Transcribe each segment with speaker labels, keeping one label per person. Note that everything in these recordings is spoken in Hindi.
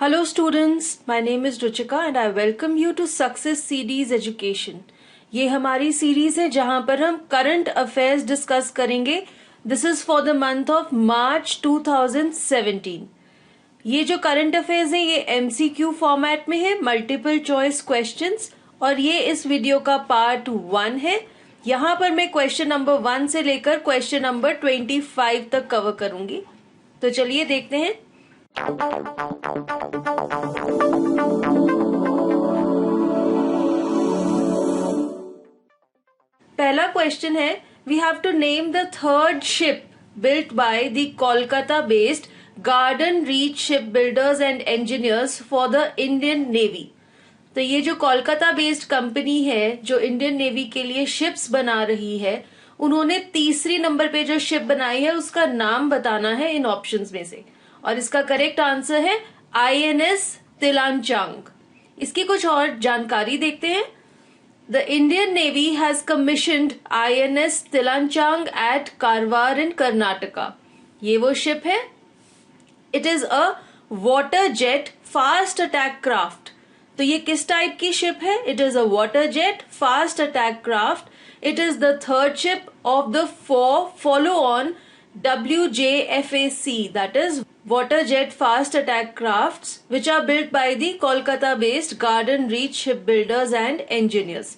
Speaker 1: Hello students, my name is Ruchika and I welcome you to Success CD's Education. ये हमारी सीरीज है जहां पर हम करंट अफेयर्स डिस्कस करेंगे. This is for the month of March 2017. ये जो करंट अफेयर्स है ये MCQ फॉर्मेट में है, मल्टीपल चॉइस क्वेश्चंस, और ये इस वीडियो का पार्ट 1 है. यहाँ पर मैं क्वेश्चन नंबर 1 से लेकर क्वेश्चन नंबर 25 तक कवर करूंगी. तो चलिए देखते हैं. पहला क्वेश्चन है, we have to name the third ship built by the Kolkata based Garden Reach Ship Builders and Engineers for the Indian navy. तो ये जो कोलकाता बेस्ड कंपनी है जो इंडियन नेवी के लिए शिप्स बना रही है, उन्होंने तीसरी नंबर पे जो शिप बनाई है उसका नाम बताना है इन ऑप्शंस में से, और इसका करेक्ट आंसर है INS तिलांचांग. इसकी कुछ और जानकारी देखते हैं. The Indian Navy has commissioned INS Tillanchang at Karwar in Karnataka. ये वो शिप है. It is a water jet fast attack craft. तो ये किस टाइप की शिप है? It is a water jet fast attack craft. It is the third ship of the 4 follow on WJFAC, that is water jet fast attack crafts, which are built by the Kolkata based Garden Reach shipbuilders and engineers.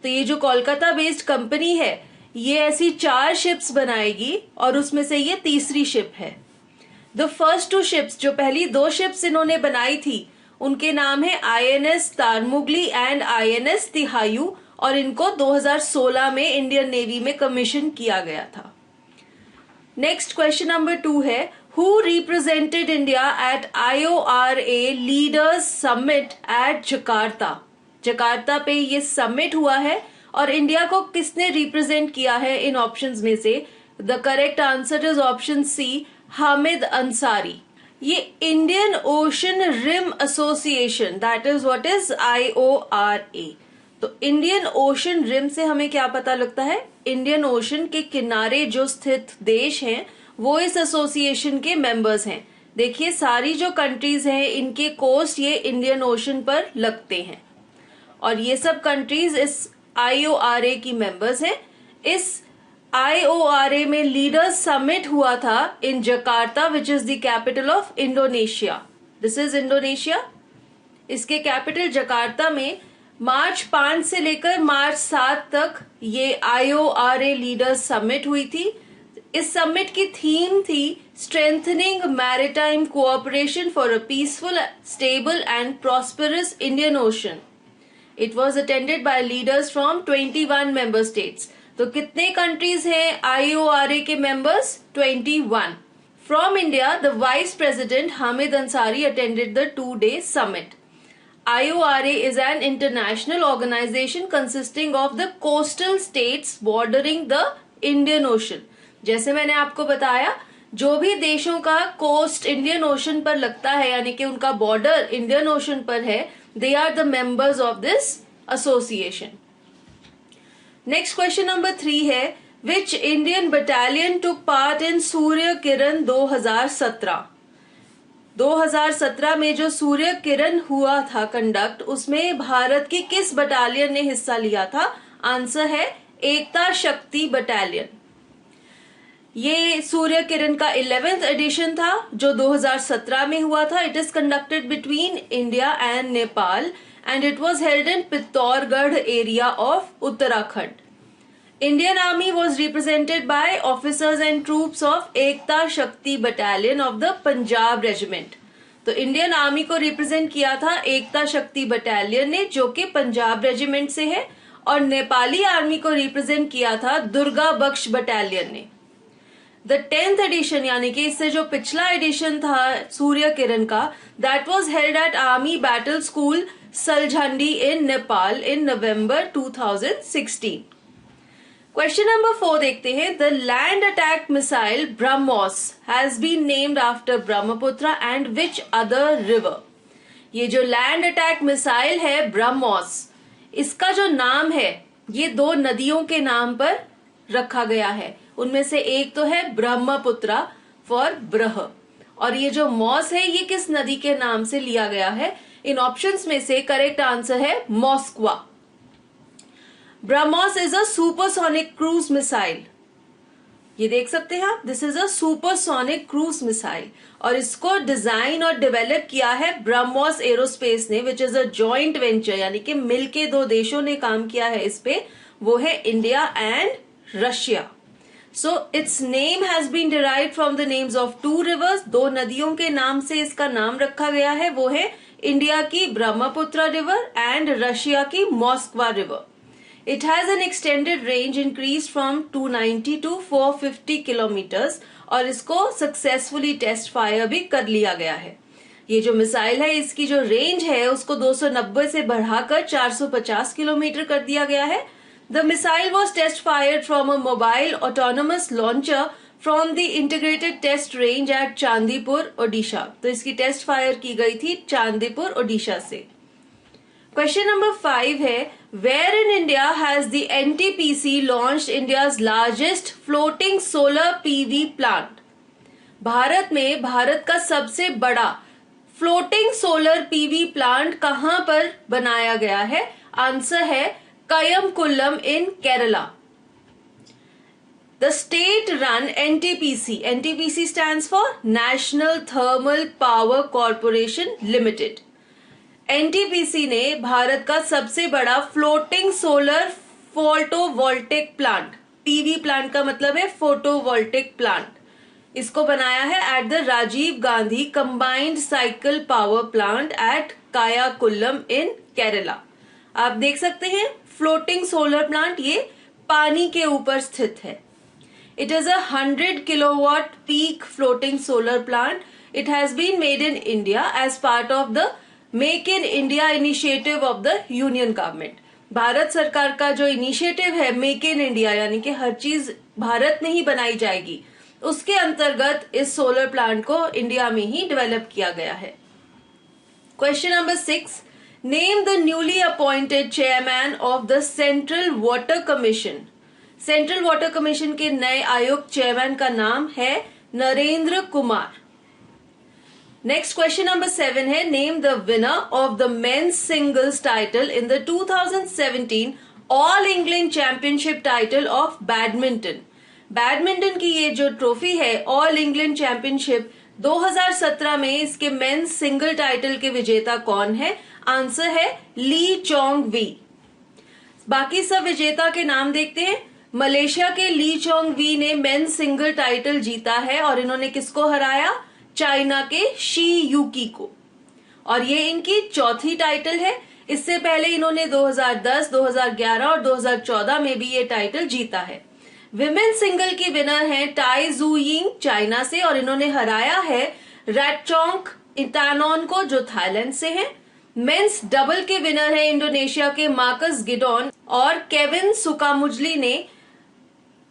Speaker 1: तो ये जो कोलकाता बेस्ड कंपनी है ये ऐसी 4 शिप्स बनाएगी और उसमें से ये तीसरी शिप है. द फर्स्ट 2 शिप्स, जो पहली 2 शिप्स इन्होंने बनाई थी, उनके नाम है INS तारमुगली एंड INS तिहायू, और इनको 2016 में इंडियन नेवी में कमीशन किया गया था. नेक्स्ट क्वेश्चन नंबर 2 है, who represented India at IORA leaders summit at Jakarta. Jakarta पे ये समिट हुआ है और इंडिया को किसने रिप्रेजेंट किया है इन ऑप्शंस में से? The correct answer is option C, Hamid Ansari. ये Indian Ocean Rim Association, that is what is IORA. तो इंडियन ओशन रिम से हमें क्या पता लगता है? इंडियन ओशन के किनारे जो स्थित देश हैं वो इस एसोसिएशन के मेंबर्स हैं. देखिए सारी जो कंट्रीज हैं इनके कोस्ट ये इंडियन ओशन पर लगते हैं और ये सब कंट्रीज इस IORA की मेंबर्स हैं. इस IORA में लीडर्स समिट हुआ था in Jakarta, which is the capital of Indonesia. This is Indonesia. इसके कैपिटल जकार्ता में मार्च 5 से लेकर मार्च 7 तक ये IORA लीडर्स समिट हुई थी. इस समिट की थीम थी strengthening maritime cooperation for a peaceful, stable and prosperous Indian ocean. It was attended by leaders from 21 member states. तो कितने कंट्रीज हैं IORA के members? 21. From India the vice president Hamid Ansari attended the 2-day summit. IORA is an international organization consisting of the coastal states bordering the Indian Ocean. जैसे मैंने आपको बताया, जो भी देशों का कोस्ट इंडियन ओशन पर लगता है, यानी कि उनका बॉर्डर इंडियन ओशन पर है, they are the members of this association. Next question number 3 है, which Indian battalion took part in Surya Kiran 2017. 2017 में जो सूर्य किरण हुआ था कंडक्ट, उसमें भारत की किस बटालियन ने हिस्सा लिया था? आंसर है एकता शक्ति बटालियन. ये सूर्य किरण का 11th एडिशन था जो 2017 में हुआ था. It is conducted between India and Nepal and it was held in Pithoragarh area of Uttarakhand. Indian Army was represented by officers and troops of Ekta Shakti battalion of the Punjab regiment. तो इंडियन आर्मी को रिप्रेजेंट किया था एकता शक्ति बटालियन ने, जो कि पंजाब रेजिमेंट से है, और नेपाली आर्मी को रिप्रेजेंट किया था दुर्गा बख्श बटालियन ने. द 10th एडिशन, यानी कि इससे जो पिछला एडिशन था सूर्य किरण का, that was held at Army Battle School Saljhandi in Nepal in November 2016. Question number 4 देखते हैं. The land attack missile BrahMos has been named after Brahmaputra and which other river. ये जो लैंड अटैक मिसाइल है ब्रह्मोस, इसका जो नाम है ये 2 नदियों के नाम पर रखा गया है. उनमें से एक तो है ब्रह्मपुत्र फॉर ब्रह, और ये जो मॉस है ये किस नदी के नाम से लिया गया है? इन ऑप्शंस में से करेक्ट आंसर है Moskva. BrahMos is a supersonic cruise missile. ये देख सकते हैं आप, this is a supersonic cruise missile और इसको डिजाइन और डेवलप किया है ब्रह्मोस एरोस्पेस ने, which is a joint venture, यानी कि मिलके दो देशों ने काम किया है इस पे, वो है India and Russia. So its name has been derived from the names of two rivers. दो नदियों के नाम से इसका नाम रखा गया है, वो है इंडिया की ब्रह्मपुत्र रिवर एंड रशिया की Moskva river. It has an extended range increased from 290 to 450 kilometers और इसको सक्सेसफुली टेस्ट फायर भी कर लिया गया है। ये जो मिसाइल है इसकी जो रेंज है उसको 290 से बढ़ाकर 450 किलोमीटर कर दिया गया है। The missile was test fired from a mobile autonomous launcher from the integrated test range at Chandipur Odisha. तो इसकी टेस्ट फायर की गई थी चांदीपुर ओडिशा से। क्वेश्चन नंबर 5 है, where in India has the NTPC launched India's largest floating solar PV plant. Bharat में भारत का सबसे बड़ा फ्लोटिंग सोलर पीवी प्लांट कहां पर बनाया गया है? आंसर है Kayamkulam in Kerala. The state run NTPC, NTPC stands for National Thermal Power Corporation Limited. NTPC ने भारत का सबसे बड़ा floating solar photovoltaic plant, PV plant का मतलब है फोटोवोल्टिक प्लांट, इसको बनाया है at the Rajiv Gandhi combined cycle power plant at Kayamkulam in Kerala. आप देख सकते हैं फ्लोटिंग सोलर प्लांट, ये पानी के ऊपर स्थित है। It is 100 kilowatt peak floating solar plant. It has been made in India as part of the make in India initiative of the union government. Bharat सरकार का जो इनिशिएटिव है मेक इन इंडिया, यानी कि हर चीज भारत में ही बनाई जाएगी, उसके अंतर्गत इस सोलर प्लांट को इंडिया में ही डेवलप किया गया है। Question number 6, name the newly appointed chairman of the central water commission. Central water commission के नए आयुक्त चेयरमैन का नाम है Narendra Kumar. Next question number 7 है, name the winner of the men's singles title in the 2017 all England championship title of badminton. Badminton की ये जो ट्रॉफी है ऑल इंग्लैंड चैंपियनशिप 2017 में, इसके मेंस सिंगल टाइटल के विजेता कौन है? आंसर है ली चोंग वी। बाकी सब विजेता के नाम देखते हैं। मलेशिया के ली चोंग वी ने मेंस सिंगल टाइटल जीता है और इन्होंने किसको हराया? चाइना के शी यूकी को, और ये इनकी चौथी टाइटल है। इससे पहले इन्होंने 2010, 2011 और 2014 में भी ये टाइटल जीता है। विमेन सिंगल की विनर हैं टाई जू यिंग चाइना से और इन्होंने हराया है रैटचोंग इटानॉन को जो थाईलैंड से हैं। मेंस डबल के विनर है इंडोनेशिया के मार्कस गिडोन और केविन सुकामुजली ने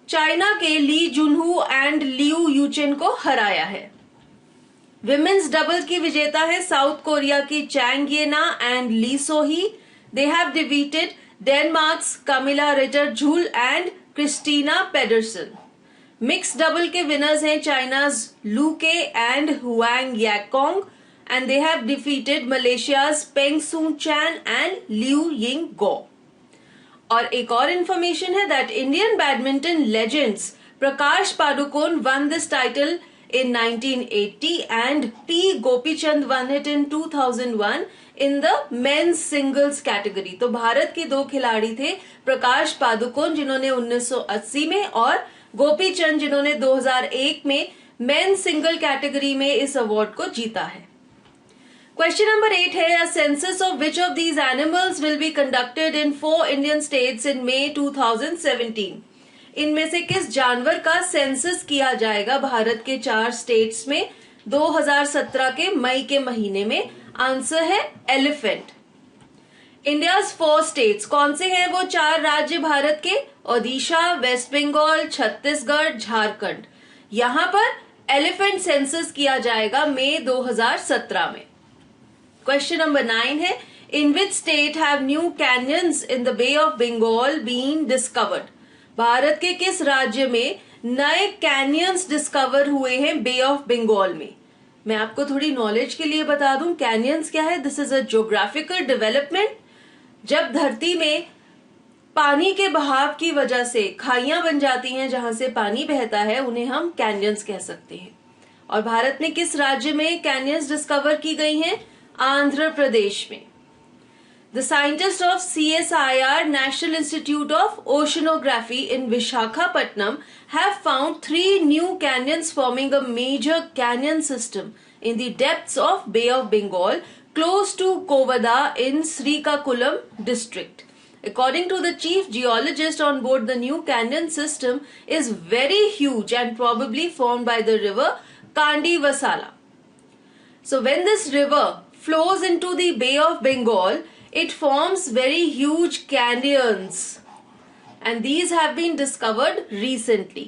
Speaker 1: चाइना के ली जुनहू एंड लियू यूचेन को हराया है। विमेन्स डबल की विजेता है साउथ कोरिया की Chang Yena and Lee Sohee. They have defeated Denmark's Kamilla Rytter Juhl and Christinna Pedersen. Mix double के विनर्स हैं China's Lu Kai and Huang Yaqiong and they have defeated Malaysia's Peng Soon Chan and लिू Ying गो। और एक और इन्फॉर्मेशन है that Indian badminton legends Prakash Padukone one this title in 1980 and P. Gopichand won it in 2001 in the men's singles category। तो भारत के दो खिलाड़ी थे, प्रकाश पादुकोण जिन्होंने 1980 में और गोपीचंद जिन्होंने 2001 में मेंस सिंगल कैटेगरी में इस अवार्ड को जीता है। क्वेश्चन नंबर 8 है, a census of which of these animals will be conducted in 4 Indian states in May 2017। इनमें से किस जानवर का सेंसस किया जाएगा भारत के 4 स्टेट्स में 2017 के मई के महीने में? आंसर है एलिफेंट। इंडियाज 4 स्टेट्स कौन से हैं? वो 4 राज्य भारत के ओडिशा, वेस्ट बंगाल, छत्तीसगढ़, झारखंड। यहां पर एलिफेंट सेंसस किया जाएगा मई 2017 में। क्वेश्चन नंबर 9 है, in which state have new canyons in the Bay of Bengal been discovered. Bharat के किस राज्य में नए कैनियंस डिस्कवर हुए हैं बे ऑफ बंगाल में? मैं आपको थोड़ी नॉलेज के लिए बता दूं, कैनियंस क्या है? This is a geographical development. जब धरती में पानी के बहाव की वजह से खाइयां बन जाती हैं जहां से पानी बहता है, उन्हें हम कैनियंस कह सकते हैं। और भारत में किस राज्य में कैनियंस डिस्कवर की गई हैं? आंध्र प्रदेश में। The scientists of CSIR National Institute of Oceanography in Visakhapatnam have found 3 new canyons forming a major canyon system in the depths of Bay of Bengal close to Kovada in Srikakulam district. According to the chief geologist on board, the new canyon system is very huge and probably formed by the river Kandivasala. So when this river flows into the Bay of Bengal, it forms very huge canyons, and these have been discovered recently.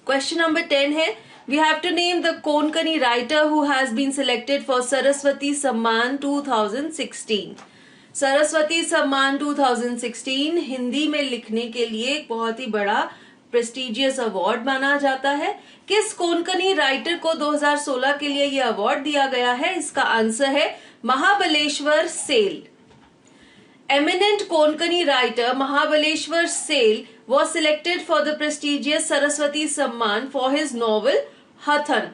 Speaker 1: Question number 10 है, we have to name the Konkani writer who has been selected for Saraswati Samman 2016. Saraswati सम्मान 2016 हिंदी में लिखने के लिए एक बहुत ही बड़ा प्रेस्टिजियस अवार्ड माना जाता है। किस कोंकणी राइटर को 2016 के लिए यह अवार्ड दिया गया है? इसका आंसर है Mahabaleshwar Sail. Eminent Konkani writer Mahabaleshwar Sale was selected for the prestigious Saraswati Samman for his novel Hathan.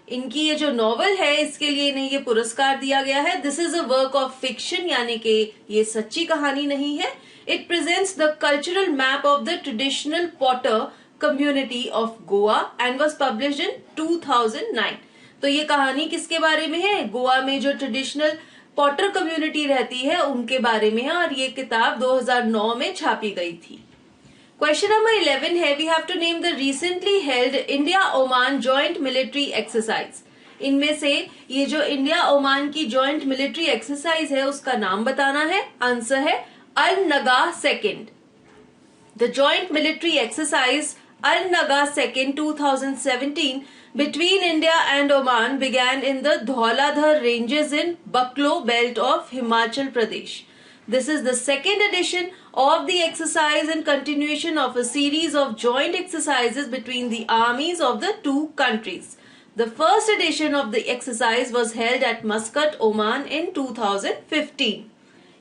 Speaker 1: इनकी ये जो नॉवल है इसके लिए इन्हें ये पुरस्कार दिया गया है। This is a work of fiction, यानी कि ये सच्ची कहानी नहीं है। It presents the cultural map of the traditional Potter community of Goa and was published in 2009। तो ये कहानी किसके बारे में है? गोवा में जो ट्रेडिशनल पॉटर कम्युनिटी रहती है उनके बारे में है, और ये किताब 2009 में छापी गई थी। क्वेश्चन नंबर 11 है, we have to name the recently held India Oman joint military exercise. इनमें से ये जो इंडिया ओमान की जॉइंट मिलिट्री एक्सरसाइज है उसका नाम बताना है। आंसर है Al Nagah second. The joint military exercise Al Nagah second 2017 between India and Oman began in the Dhauladhar ranges in Baklo belt of Himachal Pradesh. This is the second edition of the exercise and continuation of a series of joint exercises between the armies of the two countries. The first edition of the exercise was held at Muscat, Oman in 2015.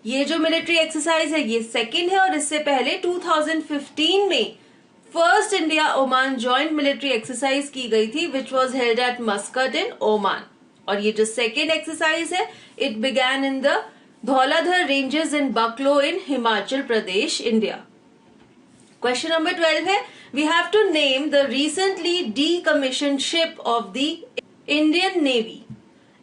Speaker 1: ये जो मिलिट्री एक्सरसाइज है ये सेकेंड है, और इससे पहले 2015 में first India Oman joint military exercise की गई थी which was held at Muscat in Oman. और ये जो सेकेंड एक्सरसाइज है it began in the Dhauladhar ranges in Bakloh in Himachal Pradesh, India. Question number 12 है, we have to name the recently decommissioned ship of the Indian navy.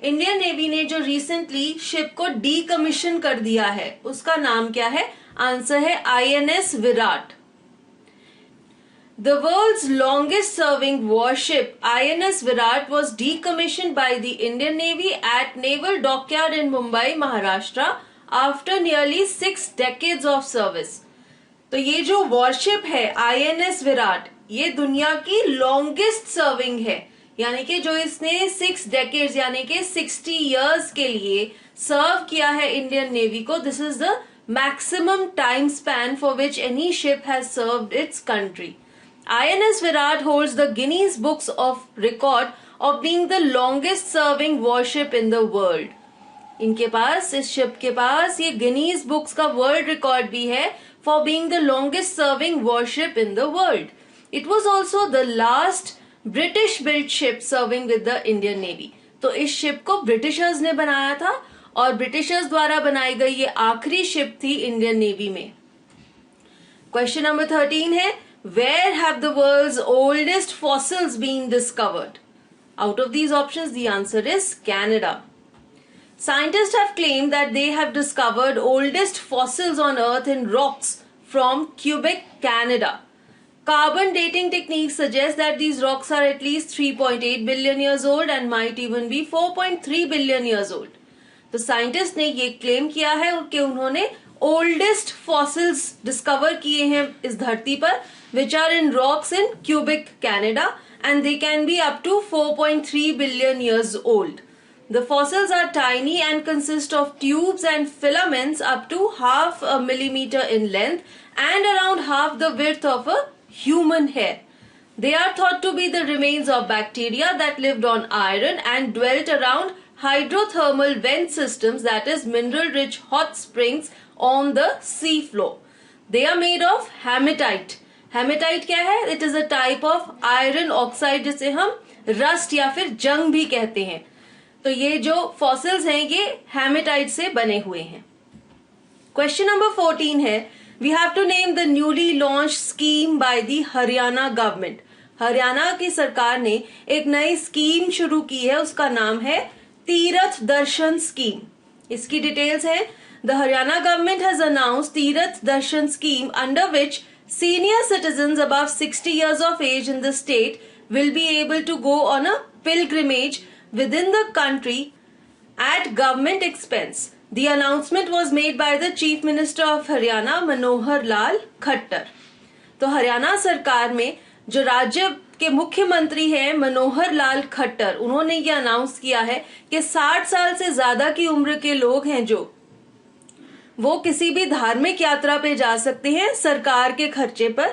Speaker 1: Indian navy ने जो रिसेंटली शिप को डीकमीशन कर दिया है उसका नाम क्या है? आंसर है INS Virat. The world's longest serving warship INS Virat was decommissioned by the Indian Navy at Naval Dockyard in Mumbai, Maharashtra after nearly 6 decades of service. तो ये जो वॉरशिप है INS विराट ये दुनिया की लॉन्गेस्ट सर्विंग है, यानी कि जो इसने 6 डेकेड्स यानी कि 60 इयर्स के लिए सर्व किया है इंडियन नेवी को। This is the maximum time span for which any ship has served it's country. INS Virat holds the Guinness Books of Record of being the longest serving warship in the world. इनके पास, इस शिप के पास ये गिनीज बुक्स का वर्ल्ड रिकॉर्ड भी है for being the longest serving warship in the world. It was also the last British built ship serving with the Indian Navy. तो इस शिप को ब्रिटिशर्स ने बनाया था और ब्रिटिशर्स द्वारा बनाई गई ये आखिरी शिप थी इंडियन नेवी में। क्वेश्चन नंबर 13 है, where have the world's oldest fossils been discovered? Out of these options, the answer is Canada. Scientists have claimed that they have discovered oldest fossils on Earth in rocks from Quebec, Canada. Carbon dating techniques suggest that these rocks are at least 3.8 billion years old and might even be 4.3 billion years old. तो साइंटिस्ट ने ये क्लेम किया है कि उन्होंने ओल्डेस्ट फॉसिल्स डिस्कवर किए हैं इस धरती पर, which are in rocks in Quebec, Canada, and they can be up to 4.3 billion years old. The fossils are tiny and consist of tubes and filaments up to half a millimeter in length and around half the width of a human hair. They are thought to be the remains of bacteria that lived on iron and dwelt around hydrothermal vent systems, that is mineral rich hot springs on the sea floor. They are made of hematite. Hematite क्या है? It is a type of iron oxide जिसे हम रस्ट या फिर जंग भी कहते हैं. तो ये जो फॉसिल्स हैं ये हेमेटाइट से बने हुए हैं. क्वेश्चन नंबर 14 है, we have to name the newly launch scheme by the Haryana government. Haryana की सरकार ने एक नई स्कीम शुरू की है, उसका नाम है तीर्थ दर्शन स्कीम. इसकी डिटेल्स है, the Haryana government has announced Tirth Darshan scheme under which senior citizens above 60 years of age in the state will be able to go on a pilgrimage within the country at government expense. The announcement was made by the Chief Minister of Haryana, Manohar Lal Khattar. तो हरियाणा सरकार में जो राज्य के मुख्यमंत्री हैं मनोहर लाल खट्टर, उन्होंने ये अनाउंस किया है कि 60 साल से ज्यादा की उम्र के लोग हैं जो वो किसी भी धार्मिक यात्रा पे जा सकते हैं सरकार के खर्चे पर.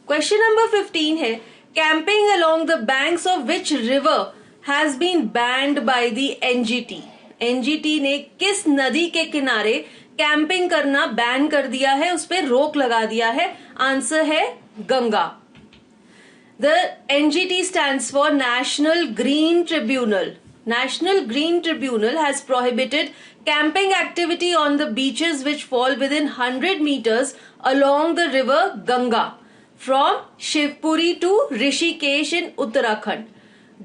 Speaker 1: क्वेश्चन नंबर 15 है, camping along the banks of which river has been banned by the NGT. NGT ने किस नदी के किनारे कैंपिंग करना बैन कर दिया है, उस पर रोक लगा दिया है? आंसर है Ganga. The NGT stands for national green tribunal. National Green Tribunal has prohibited camping activity on the beaches which fall within 100 meters along the river Ganga from Shivpuri to Rishikesh in Uttarakhand.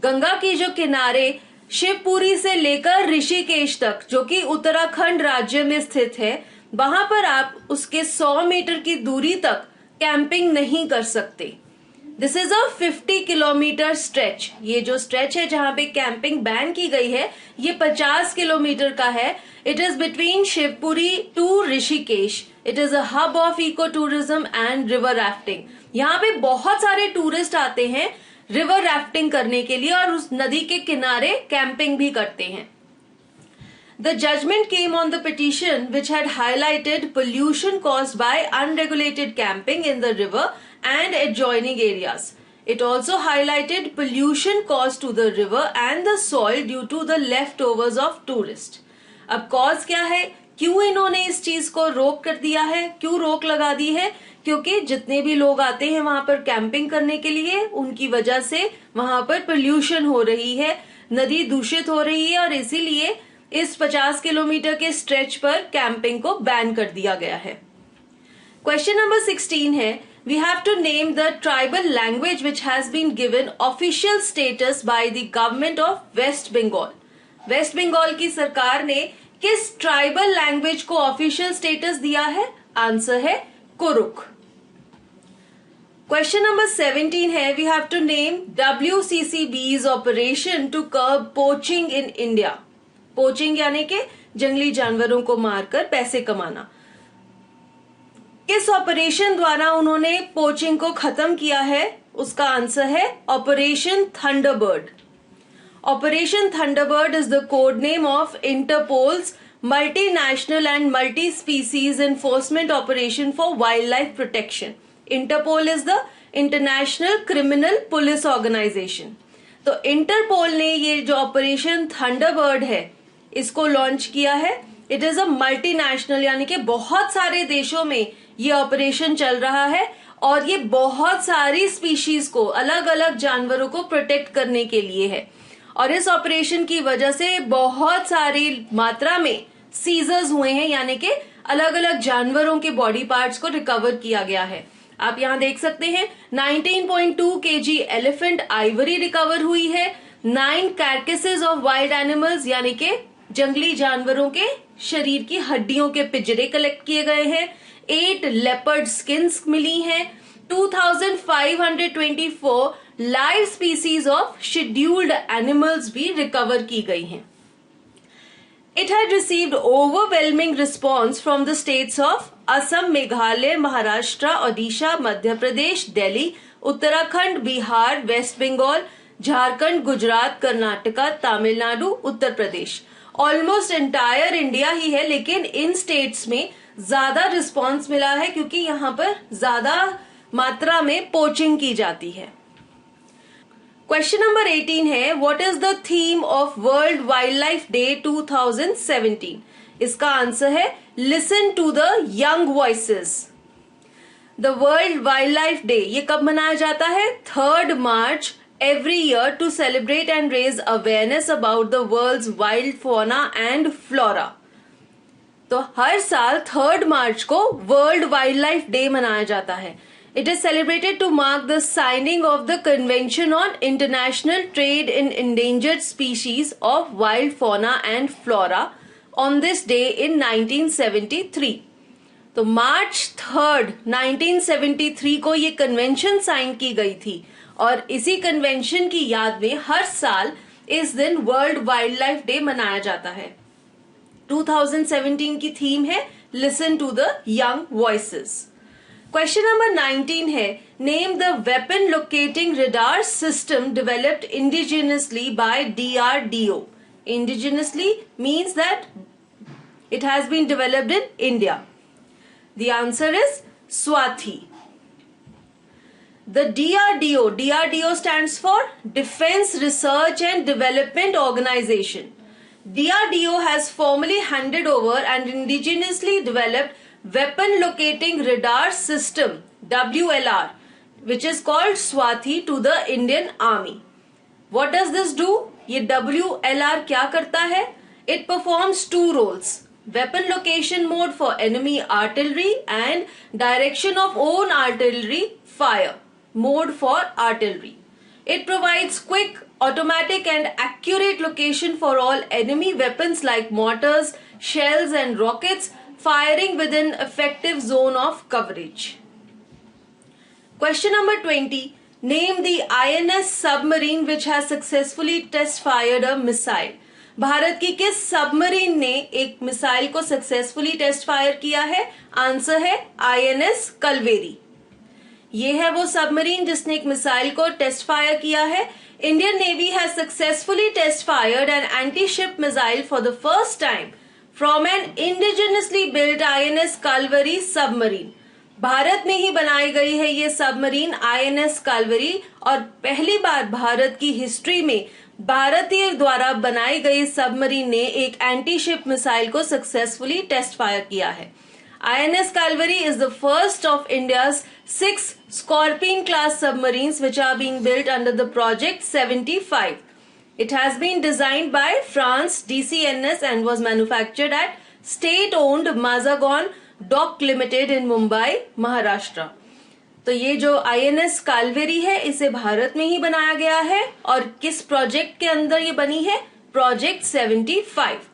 Speaker 1: Ganga की जो किनारे शिवपुरी से लेकर ऋषिकेश तक जो कि उत्तराखंड राज्य में स्थित है, वहां पर आप उसके 100 मीटर की दूरी तक कैंपिंग नहीं कर सकते. This is a 50 kilometre stretch. ये जो स्ट्रेच है जहां पे कैंपिंग बैन की गई है ये 50 किलोमीटर का है. It is between Shivpuri to Rishikesh. It is a hub of eco tourism and river rafting. यहाँ पे बहुत सारे टूरिस्ट आते हैं रिवर राफ्टिंग करने के लिए और उस नदी के किनारे कैंपिंग भी करते हैं. The judgment came on the petition which had highlighted pollution caused by unregulated camping in the river and adjoining areas. It also highlighted pollution caused to the river and the soil due to the leftovers of tourists. अब cause क्या है, क्यों इन्होंने इस चीज को रोक कर दिया है, क्यों रोक लगा दी है? क्योंकि जितने भी लोग आते हैं वहां पर कैंपिंग करने के लिए उनकी वजह से वहां पर पोल्यूशन हो रही है, नदी दूषित हो रही है और इसीलिए इस 50 किलोमीटर के स्ट्रेच पर कैंपिंग को बैन कर दिया गया है. क्वेश्चन नंबर 16 है, we have to name the tribal language which has been given official status by the government of West Bengal. West Bengal की सरकार ने किस ट्राइबल लैंग्वेज को ऑफिशियल स्टेटस दिया है? आंसर है कुरुक. क्वेश्चन नंबर 17 है, we have to name WCCB's operation to curb poaching in India. Poaching यानी कि जंगली जानवरों को मारकर पैसे कमाना. किस ऑपरेशन द्वारा उन्होंने पोचिंग को खत्म किया है? उसका आंसर है Operation Thunderbird. Operation Thunderbird is the code name of Interpol's multinational and multi species enforcement operation for wildlife protection. Interpol is the international criminal police organization. तो इंटरपोल ने ये जो ऑपरेशन थंडरबर्ड है इसको लॉन्च किया है. इट इज अ मल्टीनेशनल यानी कि बहुत सारे देशों में ये ऑपरेशन चल रहा है और ये बहुत सारी स्पीशीज को, अलग अलग जानवरों को प्रोटेक्ट करने के लिए है. और इस ऑपरेशन की वजह से बहुत सारी मात्रा में सीजर्स हुए हैं यानी कि अलग अलग जानवरों के बॉडी पार्ट्स को रिकवर किया गया है. आप यहाँ देख सकते हैं 19.2 kg एलिफेंट आइवरी रिकवर हुई है. 9 कार्केसेस ऑफ वाइल्ड एनिमल्स यानी कि जंगली जानवरों के शरीर की हड्डियों के पिंजरे कलेक्ट किए गए हैं. 8 लेपर्ड स्किन्स मिली हैं. 2524 live species of scheduled animals भी रिकवर की गई हैं. It had received overwhelming response from the states of Assam, Meghalaya, Maharashtra, Odisha, Madhya Pradesh, Delhi, Uttarakhand, Bihar, West Bengal, Jharkhand, Gujarat, Karnataka, Tamil Nadu, Uttar Pradesh. Almost entire India ही है, लेकिन इन states में ज्यादा रिस्पॉन्स मिला है क्योंकि यहाँ पर ज्यादा मात्रा में पोचिंग की जाती है। क्वेश्चन नंबर 18 है, what is the theme of World Wildlife Day 2017? इसका आंसर है listen to the young voices. The World Wildlife Day ये कब मनाया जाता है? 3 मार्च every year to celebrate and raise awareness about the world's wild fauna and flora. तो हर साल 3 मार्च को वर्ल्ड वाइल्ड लाइफ डे मनाया जाता है। It is celebrated to mark the signing of the Convention on International Trade in Endangered Species of Wild Fauna and Flora on this day in 1973. तो मार्च 3, 1973 को ये कन्वेंशन साइन की गई थी और इसी कन्वेंशन की याद में हर साल इस दिन वर्ल्ड वाइल्ड लाइफ डे मनाया जाता है। 2017 की थीम है listen to the young voices. Question number 19 है, name the weapon locating radar system developed indigenously by DRDO। Indigenously means that it has been developed in India. The answer is Swathi. The DRDO stands for Defense Research and Development Organization. DRDO has formally handed over an indigenously developed Weapon Locating Radar System WLR, which is called Swati, to the Indian Army. What does this do? ये WLR क्या करता है? It performs 2 roles. Weapon location mode for enemy artillery and direction of own artillery fire mode for artillery. It provides quick, automatic and accurate location for all enemy weapons like mortars, shells and rockets firing within effective zone of coverage. Question number 20. Name the INS submarine which has successfully test fired a missile. Bharat की किस सबमरीन ने एक मिसाइल को सक्सेसफुली टेस्ट फायर किया है? आंसर है INS कलवेरी। ये है वो सबमरीन जिसने एक मिसाइल को टेस्ट फायर किया है। Indian Navy has successfully test fired an anti ship missile for the first time from an indigenously built INS Kalvari submarine. Bharat में ही बनाई गई है ये सबमरीन INS कालवरी और पहली बार भारत की हिस्ट्री में भारतीय द्वारा बनाई गई सबमरीन ने एक एंटी शिप मिसाइल को सक्सेसफुली टेस्ट फायर किया है। INS Calvary is the first of India's 6 Scorpene class submarines which are being built under the Project 75. It has been designed by France DCNS and was manufactured at state-owned Mazagon Dock Limited in Mumbai, Maharashtra. तो ये जो INS कालवेरी है इसे भारत में ही बनाया गया है और किस प्रोजेक्ट के अंदर ये बनी है? प्रोजेक्ट 75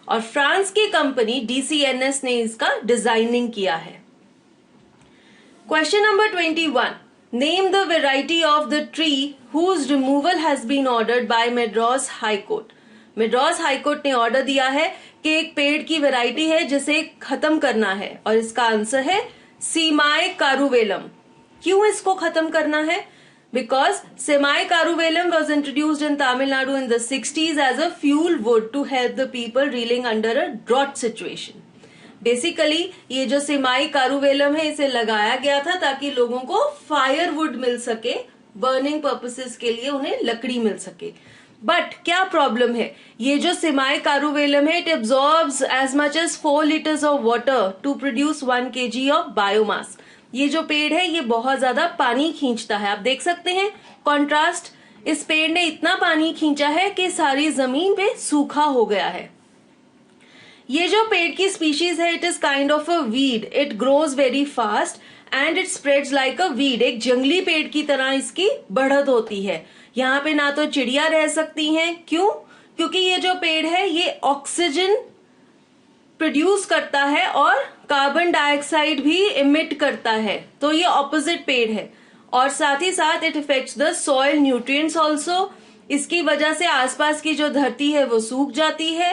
Speaker 1: और फ्रांस की कंपनी DCNS ने इसका डिजाइनिंग किया है। Question number 21. Name the variety of the tree whose removal has been ordered by Madras High Court. Madras High Court ने ऑर्डर दिया है कि एक पेड़ की वेराइटी है जिसे खत्म करना है और इसका आंसर है सीमाई कारुवेलम। क्यों इसको खत्म करना है? Because Semai Karuvelam was introduced in Tamil Nadu in the 60s as a fuel wood to help the people reeling under a drought situation. Basically, ये जो सेमाई कारुवेलम है इसे लगाया गया था ताकि लोगों को फायर वुड मिल सके, बर्निंग पर्पसेस के लिए उन्हें लकड़ी मिल सके। बट क्या प्रॉब्लम है? ये जो सेमाई कारुवेलम है it absorbs as much as 4 liters of water to produce 1 kg of biomass. ये जो पेड़ है ये बहुत ज्यादा पानी खींचता है। आप देख सकते हैं कॉन्ट्रास्ट, इस पेड़ ने इतना पानी खींचा है कि सारी जमीन पे सूखा हो गया है। ये जो पेड़ की स्पीशीज है it is kind of a weed, it grows very fast and it spreads like a weed. एक जंगली पेड़ की तरह इसकी बढ़त होती है। यहाँ पे ना तो चिड़िया रह सकती हैं, क्यों? क्योंकि ये जो पेड़ है ये ऑक्सीजन प्रोड्यूस करता है और कार्बन डाइऑक्साइड भी इमिट करता है, तो ये ऑपोजिट पेड़ है। और साथ ही साथ it effects the soil nutrients also. इसकी वजह से आसपास की जो धरती है वो सूख जाती है,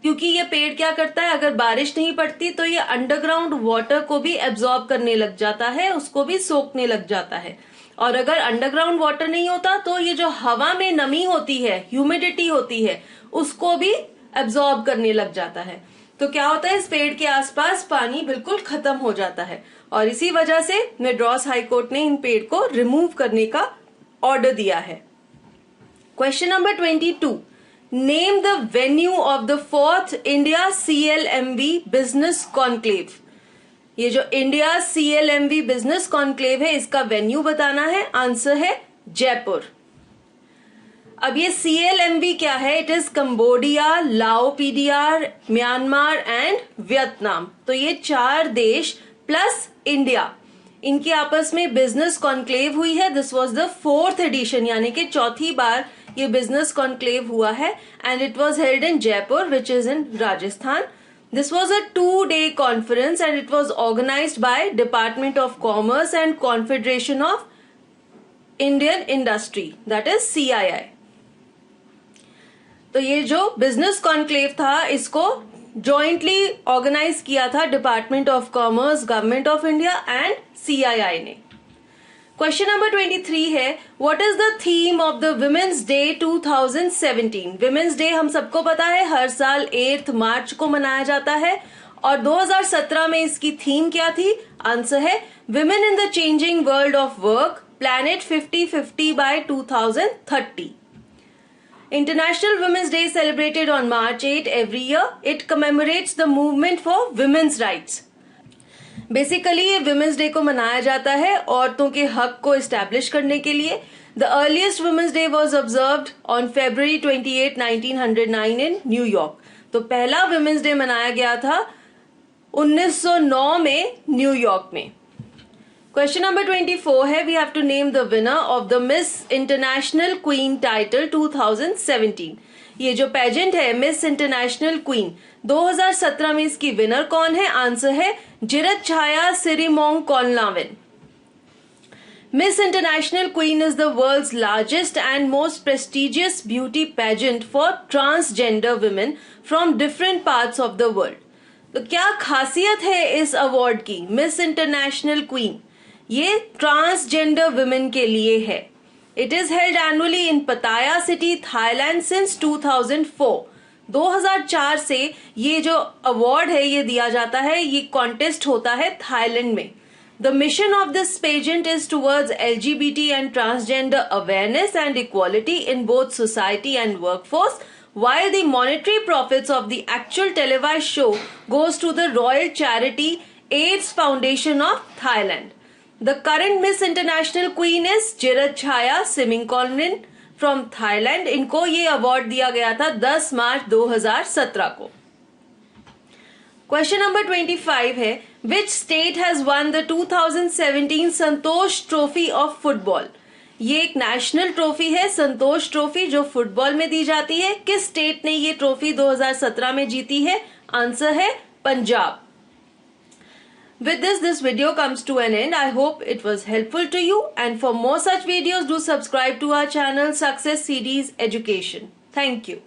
Speaker 1: क्योंकि ये पेड़ क्या करता है, अगर बारिश नहीं पड़ती तो ये अंडरग्राउंड वाटर को भी एब्जॉर्ब करने लग जाता है, उसको भी सोखने लग जाता है। और अगर अंडरग्राउंड वाटर नहीं होता तो ये जो हवा में नमी होती है, ह्यूमिडिटी होती है, उसको भी एब्जॉर्ब करने लग जाता है। तो क्या होता है, इस पेड़ के आसपास पानी बिल्कुल खत्म हो जाता है और इसी वजह से मद्रास हाई कोर्ट ने इन पेड़ को रिमूव करने का ऑर्डर दिया है। Question number 22, name the venue of the 4th India CLMV business conclave. ये जो इंडिया CLMV बिजनेस कॉन्क्लेव है, इसका वेन्यू बताना है। आंसर है जयपुर। अब ये CLMV क्या है? इट इज कंबोडिया, लाओ PDR, म्यांमार एंड वियतनाम। तो ये 4 देश प्लस इंडिया, इनकी आपस में बिजनेस कॉन्क्लेव हुई है। This was the 4th addition, यानी कि 4थी बार ये बिजनेस कॉन्क्लेव हुआ है and it was held in Jaipur which is in Rajasthan. This was a 2-day conference and it was organized by Department of Commerce and Confederation of Indian Industry, that is CII. तो ये जो बिजनेस कॉन्क्लेव था, इसको जॉइंटली ऑर्गेनाइज किया था department of commerce, government of India and CII ने। क्वेश्चन नंबर 23 है, what is the theme of the women's day 2017? Women's day हम सबको पता है हर साल 8 मार्च को मनाया जाता है और 2017 में इसकी थीम क्या थी? आंसर है women in the changing world of work, planet 50-50 by 2030. International Women's Day is celebrated on March 8 every year. It commemorates the movement for women's rights. Basically ये विमेंस डे को मनाया जाता है औरतों के हक को इस्टेब्लिश करने के लिए। The earliest women's day was observed on February 28, 1909 in New York. तो पहला वुमेन्स डे मनाया गया था 1909 में न्यूयॉर्क में। क्वेश्चन नंबर 24 है, we have to name the winner of the Miss International Queen title 2017। ये जो पेजेंट है मिस इंटरनेशनल क्वीन 2017 में, इसकी विनर कौन है? आंसर है जिरतछाया सिरिमोंगकोनलाविन। Miss International Queen is the world's largest and most prestigious beauty pageant for transgender women from different parts of the world. तो क्या खासियत है इस अवार्ड की? मिस इंटरनेशनल क्वीन ये ट्रांसजेंडर वुमेन के लिए है। It is held annually in Pattaya city, Thailand since 2004। 2004 से ये जो अवार्ड है ये दिया जाता है, ये कॉन्टेस्ट होता है थाईलैंड में। The mission of this pageant is towards LGBT and transgender awareness and equality in both society and workforce, while the monetary profits of the actual televised show goes to the Royal Charity AIDS Foundation of Thailand. The current Miss International Queen is Jiratchaya Simingkolnin from Thailand. इनको ये अवार्ड दिया गया था 10 मार्च 2017 को। क्वेश्चन नंबर 25 है, which state has one the 2017 Santosh trophy of football? ये एक नेशनल ट्रॉफी है, संतोष ट्रॉफी, जो फुटबॉल में दी जाती है। किस स्टेट ने ये ट्रॉफी 2017 में जीती है? आंसर है Punjab. With this video comes to an end. I hope it was helpful to you, and for more such videos do subscribe to our channel Success Series Education. Thank you.